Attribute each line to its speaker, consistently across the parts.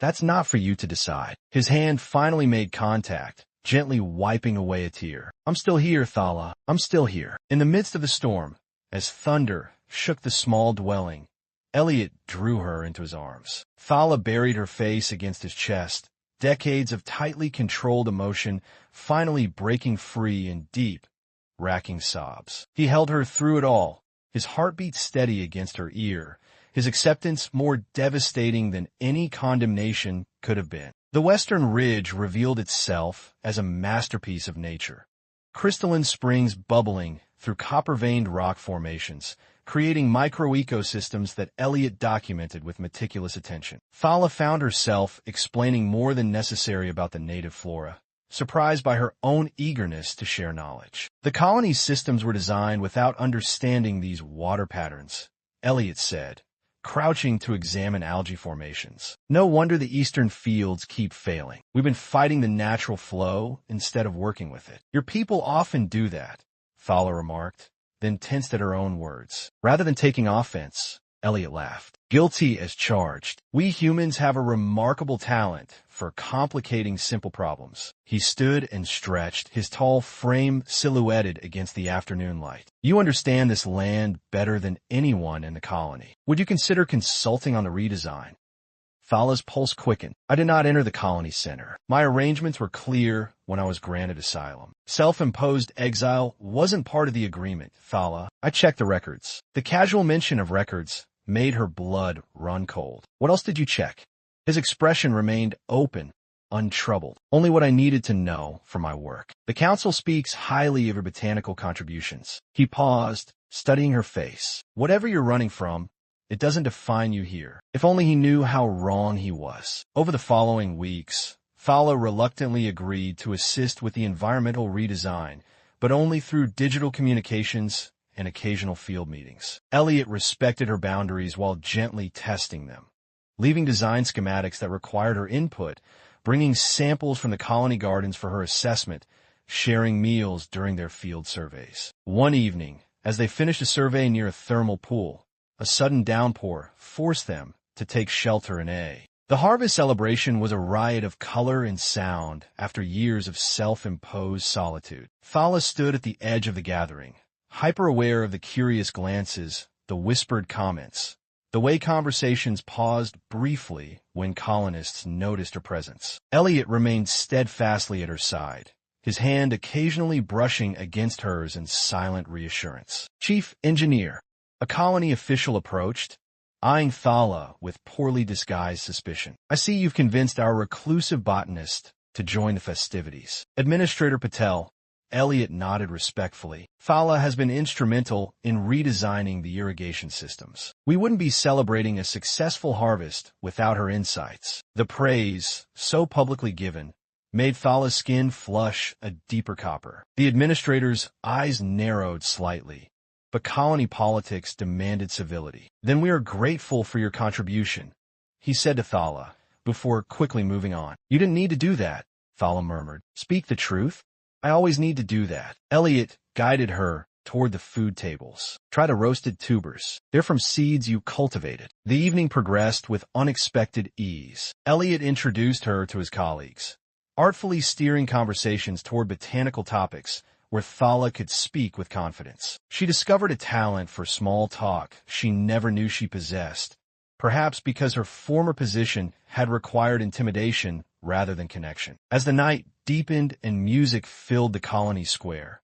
Speaker 1: That's not for you to decide. His hand finally made contact, gently wiping away a tear. I'm still here, Thala. I'm still here. In the midst of the storm, as thunder shook the small dwelling, Elliot drew her into his arms. Thala buried her face against his chest, decades of tightly controlled emotion finally breaking free in deep, racking sobs. He held her through it all, his heartbeat steady against her ear, his acceptance more devastating than any condemnation could have been. The western ridge revealed itself as a masterpiece of nature. Crystalline springs bubbling through copper-veined rock formations, creating micro-ecosystems that Elliot documented with meticulous attention. Thala found herself explaining more than necessary about the native flora, surprised by her own eagerness to share knowledge. The colony's systems were designed without understanding these water patterns, Elliot said, crouching to examine algae formations. No wonder the eastern fields keep failing. We've been fighting the natural flow instead of working with it. Your people often do that, Thala remarked, then tensed at her own words. Rather than taking offense, Elliot laughed. Guilty as charged. We humans have a remarkable talent for complicating simple problems. He stood and stretched, his tall frame silhouetted against the afternoon light. You understand this land better than anyone in the colony. Would you consider consulting on the redesign? Thala's pulse quickened. I did not enter the colony center. My arrangements were clear when I was granted asylum. Self-imposed exile wasn't part of the agreement, Thala. I checked the records. The casual mention of records made her blood run cold. What else did you check? His expression remained open, untroubled. Only what I needed to know for my work. The council speaks highly of your botanical contributions. He paused, studying her face. Whatever you're running from, it doesn't define you here. If only he knew how wrong he was. Over the following weeks, Thala reluctantly agreed to assist with the environmental redesign, but only through digital communications and occasional field meetings. Elliot respected her boundaries while gently testing them, leaving design schematics that required her input, bringing samples from the colony gardens for her assessment, sharing meals during their field surveys. One evening, as they finished a survey near a thermal pool, a sudden downpour forced them to take shelter in A. The harvest celebration was a riot of color and sound after years of self-imposed solitude. Thala stood at the edge of the gathering, hyper-aware of the curious glances, the whispered comments, the way conversations paused briefly when colonists noticed her presence. Elliot remained steadfastly at her side, his hand occasionally brushing against hers in silent reassurance. Chief Engineer, a colony official approached, eyeing Thala with poorly disguised suspicion. I see you've convinced our reclusive botanist to join the festivities. Administrator Patel, Elliot nodded respectfully. Thala has been instrumental in redesigning the irrigation systems. We wouldn't be celebrating a successful harvest without her insights. The praise, so publicly given, made Thala's skin flush a deeper copper. The administrator's eyes narrowed slightly, but colony politics demanded civility. Then we are grateful for your contribution, he said to Thala, before quickly moving on. You didn't need to do that, Thala murmured. Speak the truth? I always need to do that. Elliot guided her toward the food tables. Try the roasted tubers. They're from seeds you cultivated. The evening progressed with unexpected ease. Elliot introduced her to his colleagues, artfully steering conversations toward botanical topics where Thala could speak with confidence. She discovered a talent for small talk she never knew she possessed, perhaps because her former position had required intimidation rather than connection. As the night deepened and music filled the colony square,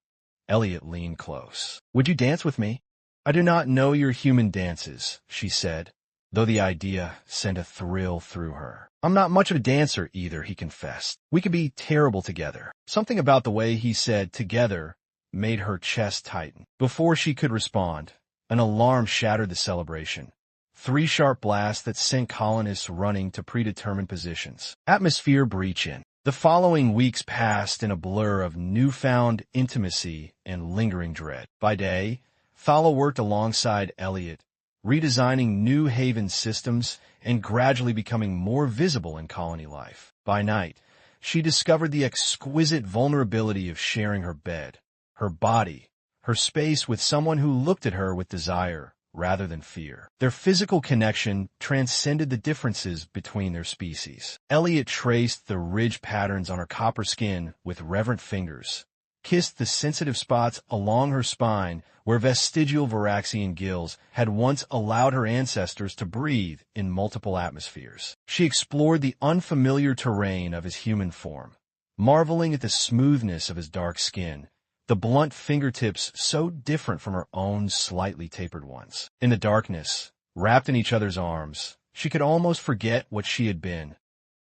Speaker 1: Elliot leaned close. Would you dance with me? I do not know your human dances, she said, though the idea sent a thrill through her. I'm not much of a dancer either, he confessed. We could be terrible together. Something about the way he said together made her chest tighten. Before she could respond, an alarm shattered the celebration. 3 sharp blasts that sent colonists running to predetermined positions. Atmosphere breach in. The following weeks passed in a blur of newfound intimacy and lingering dread. By day, Thala worked alongside Elliot, redesigning New Haven systems and gradually becoming more visible in colony life. By night, she discovered the exquisite vulnerability of sharing her bed, her body, her space with someone who looked at her with desire rather than fear. Their physical connection transcended the differences between their species. Elliot traced the ridge patterns on her copper skin with reverent fingers, kissed the sensitive spots along her spine where vestigial Varaxian gills had once allowed her ancestors to breathe in multiple atmospheres. She explored the unfamiliar terrain of his human form, marveling at the smoothness of his dark skin, the blunt fingertips so different from her own slightly tapered ones. In the darkness, wrapped in each other's arms, she could almost forget what she had been,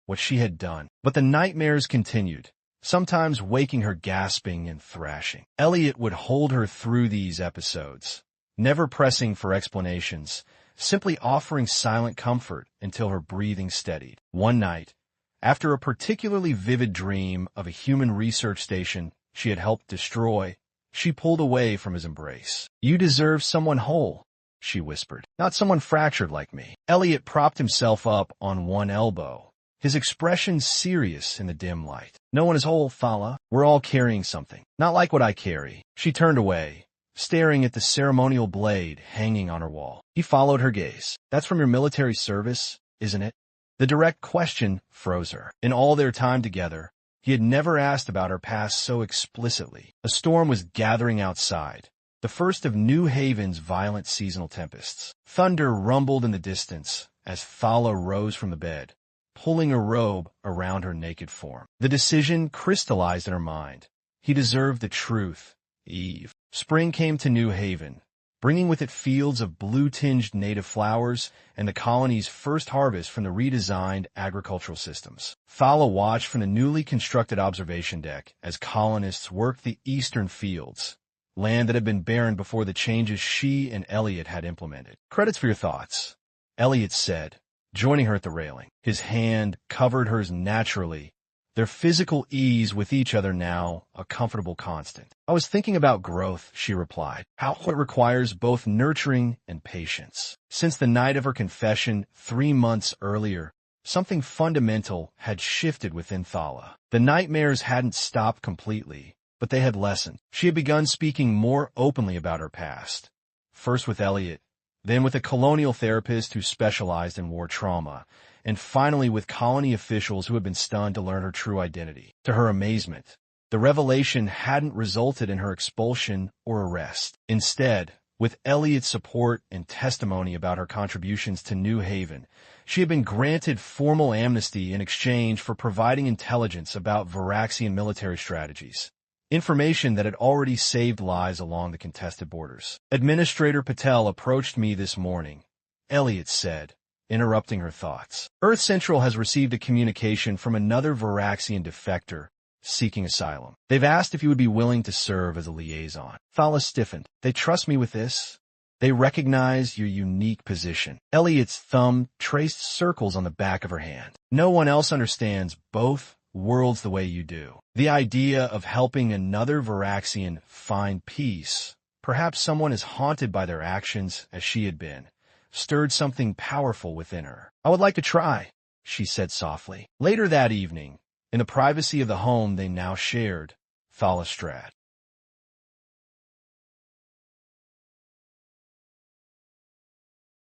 Speaker 1: what she had done. But the nightmares continued, sometimes waking her gasping and thrashing. Elliot would hold her through these episodes, never pressing for explanations, simply offering silent comfort until her breathing steadied. One night, after a particularly vivid dream of a human research station she had helped destroy, she pulled away from his embrace. "You deserve someone whole," she whispered, "not someone fractured like me." Elliot propped himself up on one elbow, his expression serious in the dim light. "No one is whole, Thala. We're all carrying something. Not like what I carry." She turned away, staring at the ceremonial blade hanging on her wall. He followed her gaze. "That's from your military service, isn't it?" The direct question froze her. In all their time together, he had never asked about her past so explicitly. A storm was gathering outside, the first of New Haven's violent seasonal tempests. Thunder rumbled in the distance as Thala rose from the bed, pulling a robe around her naked form. The decision crystallized in her mind. He deserved the truth, Eve. Spring came to New Haven, bringing with it fields of blue-tinged native flowers and the colony's first harvest from the redesigned agricultural systems. Thala watched from the newly constructed observation deck as colonists worked the eastern fields, land that had been barren before the changes she and Elliot had implemented. "Credits for your thoughts," Elliot said, joining her at the railing. His hand covered hers naturally, their physical ease with each other now a comfortable constant. "I was thinking about growth," she replied, "how it requires both nurturing and patience." Since the night of her confession 3 months earlier, something fundamental had shifted within Thala. The nightmares hadn't stopped completely, but they had lessened. She had begun speaking more openly about her past, first with Elliot, then with a colonial therapist who specialized in war trauma, and finally with colony officials who had been stunned to learn her true identity. To her amazement, the revelation hadn't resulted in her expulsion or arrest. Instead, with Elliot's support and testimony about her contributions to New Haven, she had been granted formal amnesty in exchange for providing intelligence about Varaxian military strategies, information that had already saved lives along the contested borders. "Administrator Patel approached me this morning," Elliot said, interrupting her thoughts. "Earth Central has received a communication from another Varaxian defector seeking asylum. They've asked if you would be willing to serve as a liaison." Thala stiffened. "They trust me with this? They recognize your unique position." Elliot's thumb traced circles on the back of her hand. "No one else understands both worlds the way you do. The idea of helping another Varaxian find peace, perhaps someone as haunted by their actions as she had been, stirred something powerful within her." "I would like to try," she said softly. Later that evening, in the privacy of the home they now shared, Thala Strad